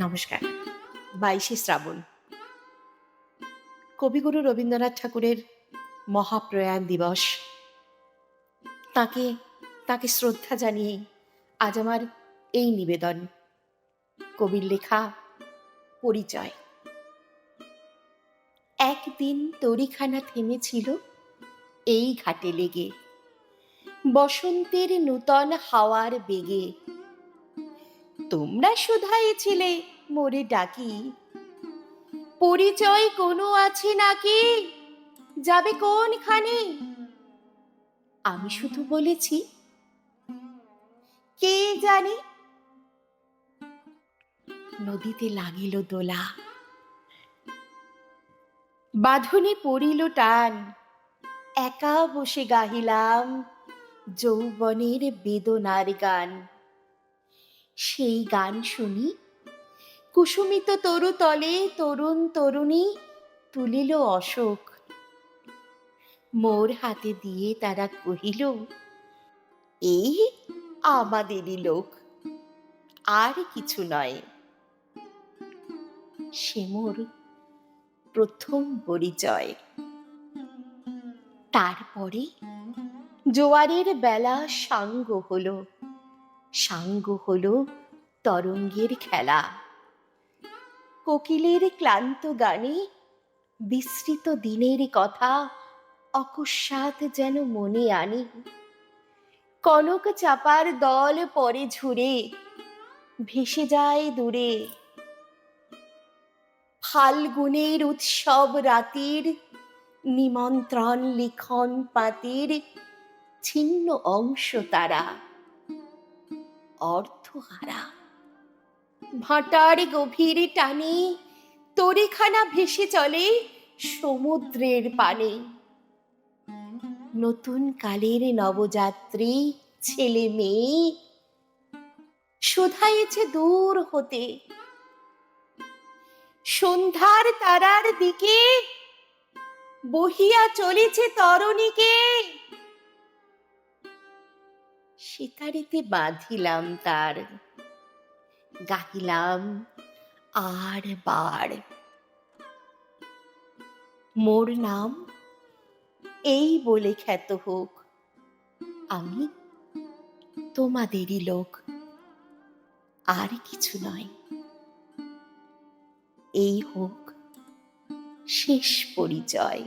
নমস্কার। ২২শে শ্রাবণ, কবিগুরু রবীন্দ্রনাথ ঠাকুরের মহাপ্রয়াণ দিবস। তাঁকে তাঁকে শ্রদ্ধা জানিয়ে আজ আমার এই নিবেদন। কবির লেখা পরিচয়। একদিন তরীখানা থেমেছিল এই ঘাটে লেগে, বসন্তের নূতন হাওয়ার বেগে। তোমরা শুধাইছিলে মোরে ডাকি, পরিচয় কোনো আছে নাকি, যাবে কোনখানে? আমি শুধু বলেছি, কে জানে। নদীতে লাগিল দোলা, বাঁধনে পড়িল টান। একা বসে গাহিলাম যৌবনের বেদনার গান। সেই গান শুনি কুসুমিত তরু তলে তরুণ তরুণী তুলিল অশোক। মোর হাতে দিয়ে তারা কহিল, এই আমাদেরই লোক, আর কিছু নয়। সে মোর প্রথম পরিচয়। তারপরে জোয়ারের বেলা সাঙ্গ হলো, সাঙ্গ হলো তরঙ্গের খেলা। কোকিলের ক্লান্ত গানে বিস্মৃত দিনের কথা অকস্মাৎ যেন মনে আনে। কনক চাপার দল পরে ঝুরে ভেসে যায় দূরে। ফাল্গুনের উৎসব রাতির নিমন্ত্রণ লিখন পাতির ছিন্ন অংশ তারা, অর্থহারা। ভাটার গভীর টানে তরীখানা ভেসে চলে সমুদ্রের পানে। নতুন কালের নবযাত্রী ছেলে মেয়ে শোধাইছে দূর হতে। সন্ধ্যার তারার দিকে বহিয়া চলেছে তরণীকে। সিতারিতে বাঁধিলাম তার, গাহিলাম আর বার। মোর নাম এই বলে খ্যাত হোক, আমি তোমাদেরই লোক, আর কিছু নয়। এই হোক শেষ পরিচয়।